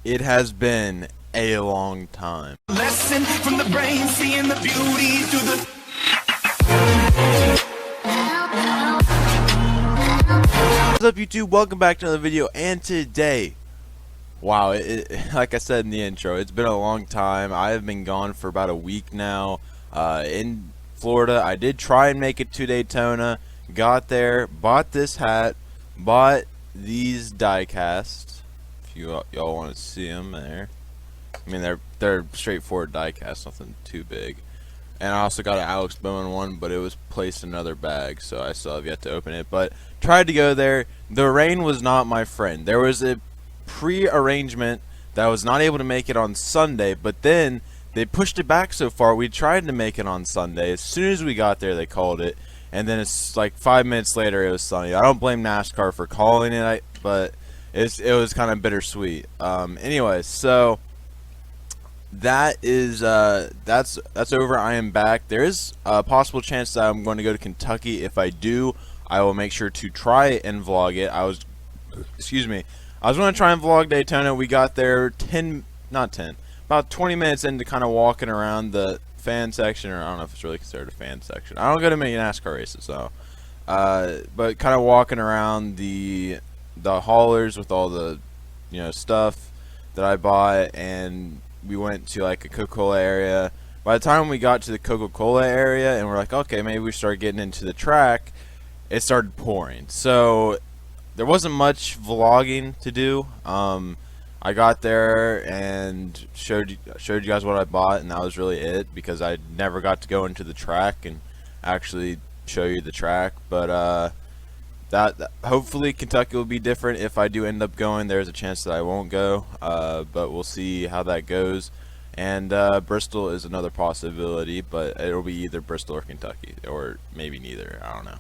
It has been a long time. Lesson from the brain, seeing the beauty through the. What's up, YouTube? Welcome back to another video. And today, wow, like I said in the intro, it's been a long time. I have been gone for about a week now in Florida. I did try and make it to Daytona. Got there, bought this hat, bought these die casts. If y'all want to see them there. I mean, they're straightforward die casts, nothing too big. And I also got an Alex Bowman one, but it was placed in another bag, so I still have yet to open it. But tried to go there. The rain was not my friend. There was a pre-arrangement that I was not able to make it on Sunday, but then they pushed it back so far. We tried to make it on Sunday. As soon as we got there, they called it. And then it's like 5 minutes later, it was sunny. I don't blame NASCAR for calling it, but it was kind of bittersweet. Anyway, so that is that's over. I am back. There is a possible chance that I'm going to go to Kentucky. If I do, I will make sure to try and vlog it. I was going to try and vlog Daytona. We got there about 20 minutes into kind of walking around the fan section, or I don't know if it's really considered a fan section. I don't go to many NASCAR races, so but kind of walking around the haulers with all the stuff that I bought, and we went to like a Coca-Cola area. By the time we got to the Coca-Cola area and we're like, okay, maybe we start getting into the track, it started pouring. So there wasn't much vlogging to do. I got there and showed you guys what I bought, and that was really it, because I never got to go into the track and actually show you the track. But that hopefully Kentucky will be different. If I do end up going, there's a chance that I won't go, but we'll see how that goes. And Bristol is another possibility, but it'll be either Bristol or Kentucky, or maybe neither. I don't know.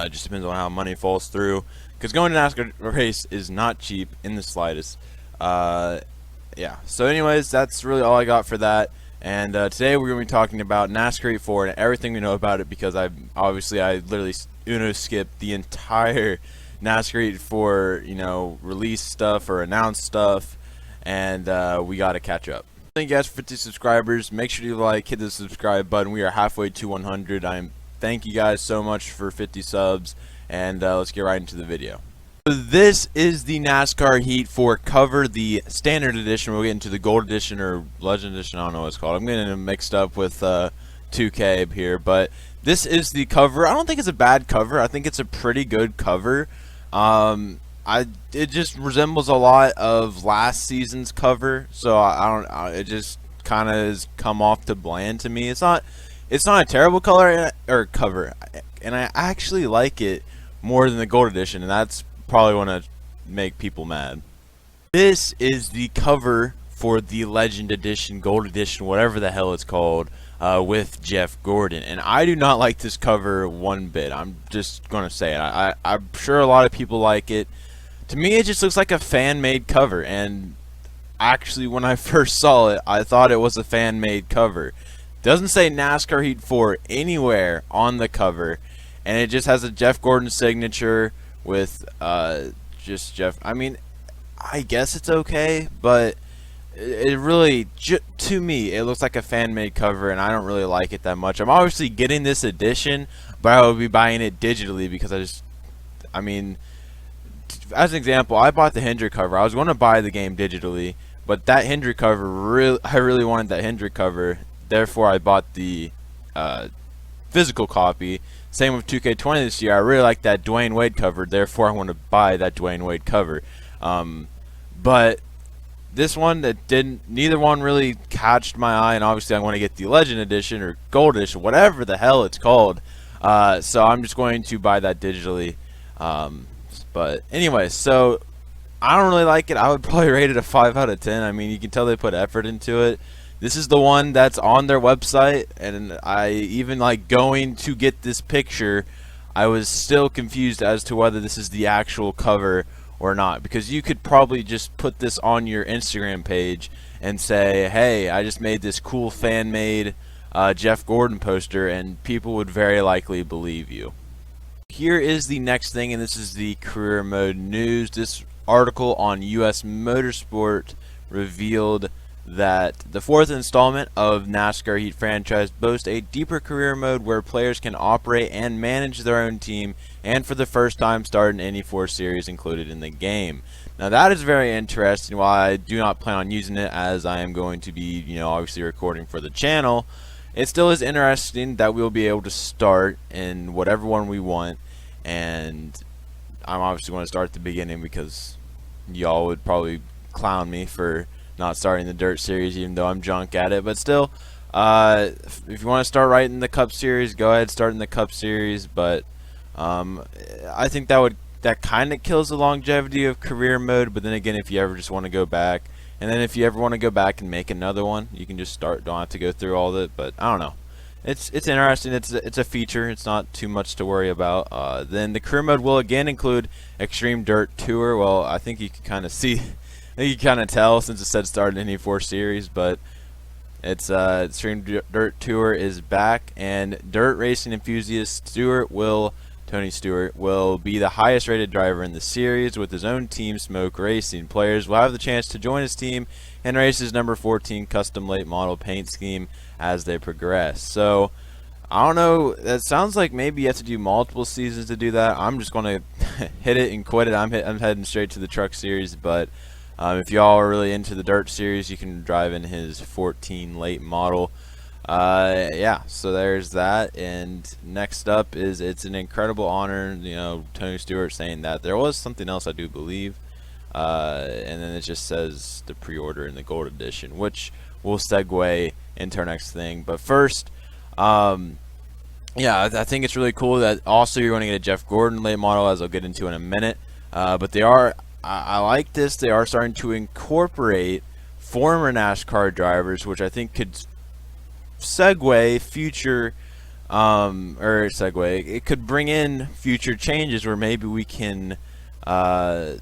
It just depends on how money falls through, because going to NASCAR race is not cheap in the slightest. Yeah, so anyways, that's really all I got for that. And today we're going to be talking about NASCAR 84 and everything we know about it, because I literally skipped the entire NASCAR 84 release stuff or announced stuff, and we got to catch up. Thank you guys for 50 subscribers. Make sure you hit the subscribe button. We are halfway to 100. Thank you guys so much for 50 subs, and let's get right into the video. So this is the NASCAR Heat 4 cover, the standard edition. We'll get into the gold edition or legend edition. I don't know what it's called. I'm getting it mixed up with 2K here, but this is the cover. I don't think it's a bad cover. I think it's a pretty good cover. It just resembles a lot of last season's cover, so it just kind of has come off to bland to me. It's not a terrible color or cover, and I actually like it more than the gold edition, and that's probably want to make people mad. This is the cover for the legend edition, gold edition, whatever the hell it's called, with Jeff Gordon, and I do not like this cover one bit. I'm just gonna say it. I'm sure a lot of people like it. To me, it just looks like a fan-made cover, and actually when I first saw it, I thought it was a fan-made cover. Doesn't say NASCAR Heat 4 anywhere on the cover, and it just has a Jeff Gordon signature with just Jeff. I mean, I guess it's okay, but it really, to me, it looks like a fan-made cover, and I don't really like it that much. I'm obviously getting this edition, but I will be buying it digitally, because I mean, as an example, I bought the Hendrick cover. I was going to buy the game digitally, but that Hendrick cover, I really wanted that Hendrick cover. Therefore, I bought the physical copy. Same with 2K20 this year. I really like that Dwayne Wade cover. Therefore, I want to buy that Dwayne Wade cover. But this one, neither one really catched my eye. And obviously, I want to get the Legend Edition or Gold Edition, whatever the hell it's called. So I'm just going to buy that digitally. But anyway, so I don't really like it. I would probably rate it a 5 out of 10. I mean, you can tell they put effort into it. This is the one that's on their website, and I even going to get this picture, I was still confused as to whether this is the actual cover or not, because you could probably just put this on your Instagram page and say, hey, I just made this cool fan-made Jeff Gordon poster, and people would very likely believe you. Here is the next thing, and this is the career mode news. This article on US Motorsport revealed that the fourth installment of NASCAR Heat franchise boasts a deeper career mode where players can operate and manage their own team, and for the first time start an NE4 series included in the game. Now that is very interesting. While I do not plan on using it, as I am going to be, obviously recording for the channel, it still is interesting that we'll be able to start in whatever one we want, and I'm obviously going to start at the beginning because y'all would probably clown me for not starting the Dirt Series, even though I'm junk at it. But still, if you want to start right in the Cup Series, go ahead, start in the Cup Series. But I think that kind of kills the longevity of career mode. But then again, if you ever just want to go back, and then if you ever want to go back and make another one, you can just start. Don't have to go through all of it. But I don't know. It's interesting. It's a feature. It's not too much to worry about. Then the career mode will again include Extreme Dirt Tour. Well, I think you can kind of see. I think you can kind of tell since it said start in NE4 series, but it's Extreme Dirt Tour is back, and dirt racing enthusiast Tony Stewart will be the highest rated driver in the series with his own team, Smoke Racing. Players will have the chance to join his team and race his number 14 custom late model paint scheme as they progress. So I don't know, that sounds like maybe you have to do multiple seasons to do that. I'm just going to hit it and quit it. I'm heading straight to the Truck Series, but if y'all are really into the Dirt Series, you can drive in his 14 late model. Yeah, so there's that. And next up is, it's an incredible honor, Tony Stewart saying that. There was something else, I do believe, and then it just says the pre-order in the Gold Edition, which will segue into our next thing. But first, yeah, I think it's really cool that also you're going to get a Jeff Gordon late model, as I'll get into in a minute. But they are, I like this, they are starting to incorporate former NASCAR drivers, which I think could segue future, it could bring in future changes where maybe we can, kind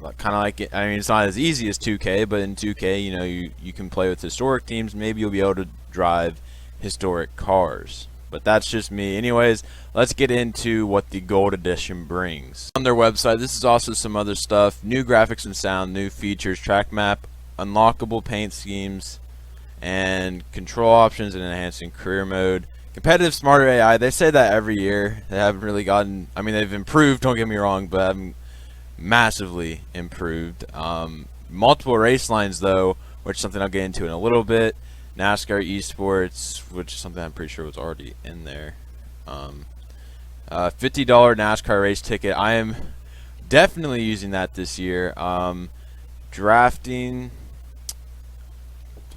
of like it. I mean, it's not as easy as 2K, but in 2K, you can play with historic teams. Maybe you'll be able to drive historic cars. But that's just me. Anyways, let's get into what the Gold Edition brings. On their website, this is also some other stuff. New graphics and sound, new features, track map, unlockable paint schemes, and control options, and enhancing career mode. Competitive smarter AI, they say that every year. They haven't really gotten, I mean, they've improved, don't get me wrong, but haven't massively improved. Multiple race lines, though, which is something I'll get into in a little bit. NASCAR Esports, which is something I'm pretty sure was already in there. $50 NASCAR race ticket. I am definitely using that this year. Drafting,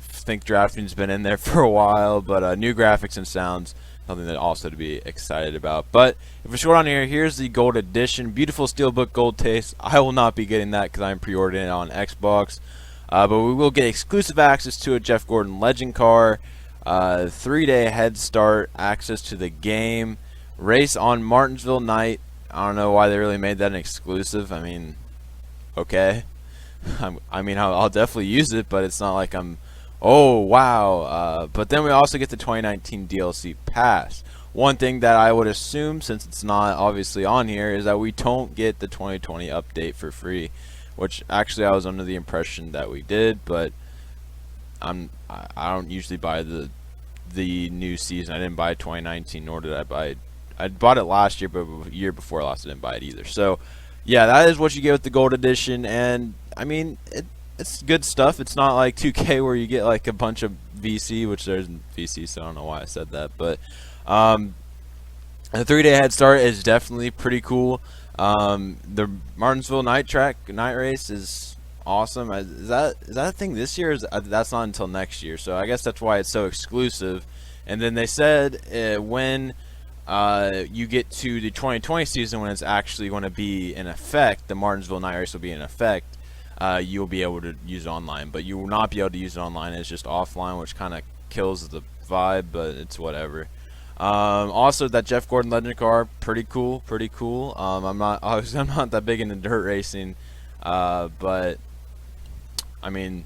I think drafting's been in there for a while, but new graphics and sounds, something that also to be excited about. But if we scroll down here, here's the Gold Edition. Beautiful Steelbook Gold taste. I will not be getting that because I'm pre-ordering it on Xbox. But we will get exclusive access to a Jeff Gordon Legend car, 3-day head start, access to the game, race on Martinsville night. I don't know why they really made that an exclusive. I mean, okay. I'll definitely use it, but it's not like I'm, oh, wow. But then we also get the 2019 DLC pass. One thing that I would assume, since it's not obviously on here, is that we don't get the 2020 update for free. Which actually I was under the impression that we did, but I don't usually buy the new season. I didn't buy 2019, nor did I buy. I bought it last year, but the year before last I didn't buy it either. So yeah, that is what you get with the Gold Edition, and I mean it's good stuff. It's not like 2K where you get like a bunch of VC, which there's VC, so I don't know why I said that, but the 3-day head start is definitely pretty cool. The Martinsville night race is awesome. Is that a thing this year? That's not until next year, so I guess that's why it's so exclusive. And then they said when you get to the 2020 season, when it's actually going to be in effect, the Martinsville night race will be in effect. You'll be able to use it online, but you will not be able to use it online. It's just offline, which kind of kills the vibe, but it's whatever. Also, that Jeff Gordon Legend car, pretty cool. I'm not that big into dirt racing, but I mean,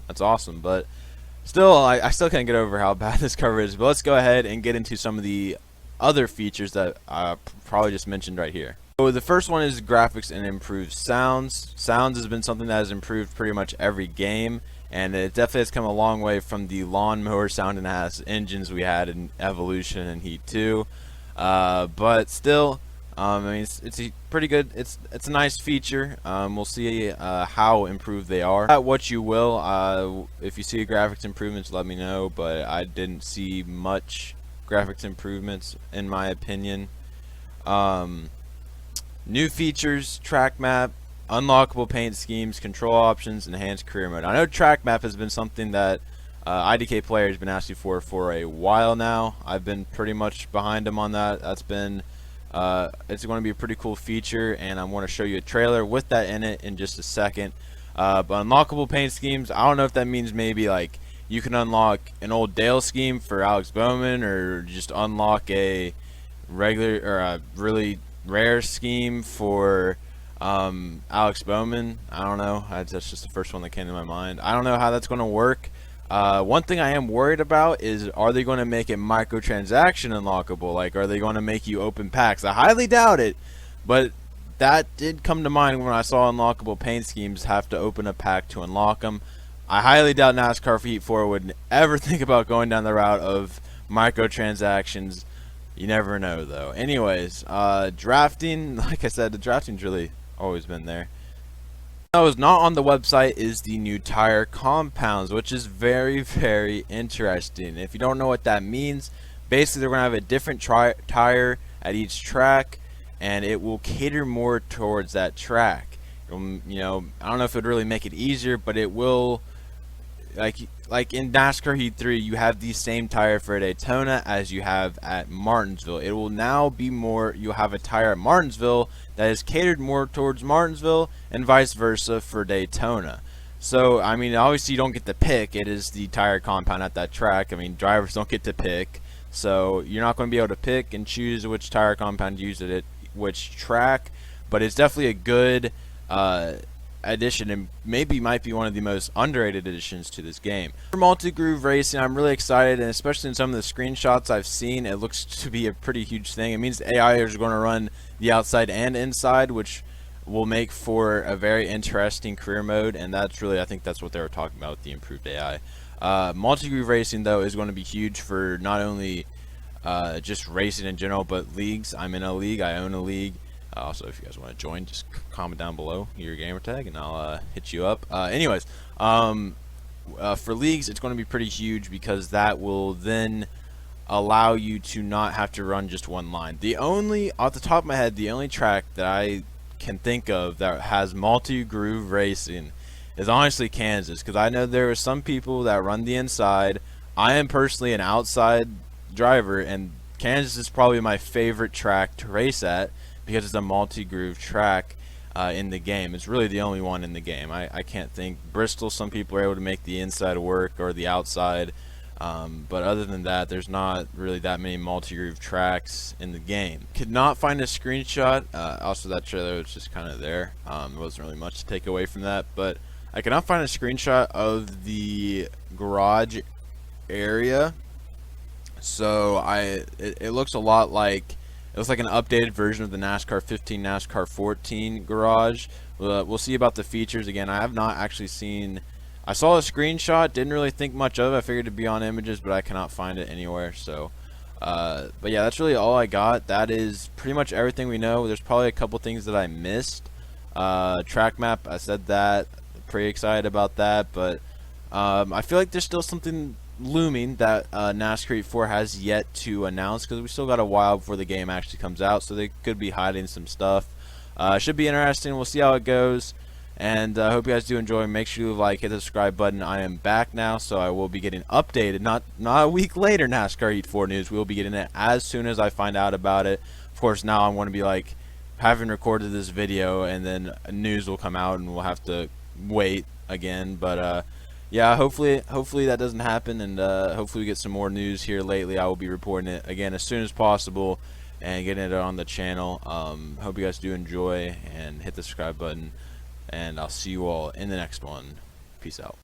that's awesome. But still, I still can't get over how bad this cover is. But let's go ahead and get into some of the other features that I probably just mentioned right here. So the first one is graphics and improved sounds. Sounds has been something that has improved pretty much every game, and it definitely has come a long way from the lawnmower sounding ass engines we had in Evolution and Heat 2. But still, I mean, it's a pretty good. It's a nice feature. We'll see how improved they are. At what you will. If you see graphics improvements, let me know. But I didn't see much graphics improvements in my opinion. New features, track map, unlockable paint schemes, control options, enhanced career mode. I know track map has been something that IDK players have been asking for a while now. I've been pretty much behind them on that. That's been it's going to be a pretty cool feature, and I'm going to show you a trailer with that in it in just a second. But unlockable paint schemes, I don't know if that means maybe like you can unlock an old Dale scheme for Alex Bowman, or just unlock a regular or a really rare scheme for Alex Bowman. I don't know. That's just the first one that came to my mind. I don't know how that's going to work. One thing I am worried about is, are they going to make it microtransaction unlockable? Like, are they going to make you open packs? I highly doubt it, but that did come to mind when I saw unlockable paint schemes have to open a pack to unlock them. I highly doubt NASCAR for Heat 4 would ever think about going down the route of microtransactions. You never know, though. Anyways, drafting, like I said, the drafting's really always been there. What was not on the website is the new tire compounds, which is very, very interesting. If you don't know what that means, basically they're going to have a different tire at each track, and it will cater more towards that track. You know, I don't know if it would really make it easier, but it will. Like in NASCAR Heat 3, you have the same tire for Daytona as you have at Martinsville. It will now be more, you'll have a tire at Martinsville that is catered more towards Martinsville, and vice versa for Daytona. So, I mean, obviously you don't get to pick. It is the tire compound at that track. I mean, drivers don't get to pick. So, you're not going to be able to pick and choose which tire compound to use at which track. But it's definitely a good addition, and maybe might be one of the most underrated additions to this game. For multi-groove racing, I'm really excited, and especially in some of the screenshots I've seen, it looks to be a pretty huge thing. It means AI is going to run the outside and inside, which will make for a very interesting career mode, and that's really, I think that's what they were talking about with the improved AI. Multi-groove racing, though, is going to be huge for not only just racing in general, but leagues. I'm in a league, I own a league. Also, if you guys want to join, just comment down below your gamer tag, and I'll hit you up. Anyways, for leagues, it's going to be pretty huge, because that will then allow you to not have to run just one line. The only, off the top of my head, the only track that I can think of that has multi-groove racing is honestly Kansas, because I know there are some people that run the inside. I am personally an outside driver, and Kansas is probably my favorite track to race at, because it's a multi-groove track in the game. It's really the only one in the game. I can't think. Bristol, some people are able to make the inside work or the outside, but other than that, there's not really that many multi-groove tracks in the game. Could not find a screenshot. Also, that trailer was just kind of there. There wasn't really much to take away from that, but I could not find a screenshot of the garage area. So it looks a lot like, it looks like an updated version of the NASCAR 15, NASCAR 14 garage. We'll see about the features. Again, I have not actually seen. I saw a screenshot, didn't really think much of it. I figured it'd be on images, but I cannot find it anywhere. So, but yeah, that's really all I got. That is pretty much everything we know. There's probably a couple things that I missed. Track map, I said that. Pretty excited about that, but I feel like there's still something looming that NASCAR Heat 4 has yet to announce, because we still got a while before the game actually comes out, so they could be hiding some stuff. Should be interesting. We'll see how it goes, and I hope you guys do enjoy. Make sure you like, hit the subscribe button. I am back now, so I will be getting updated, not a week later NASCAR Heat 4 news. We will be getting it as soon as I find out about it. Of course, now I'm going to be like having recorded this video, and then news will come out, and we'll have to wait again, but yeah, hopefully that doesn't happen, and hopefully we get some more news here lately. I will be reporting it again as soon as possible and getting it on the channel. Hope you guys do enjoy, and hit the subscribe button, and I'll see you all in the next one. Peace out.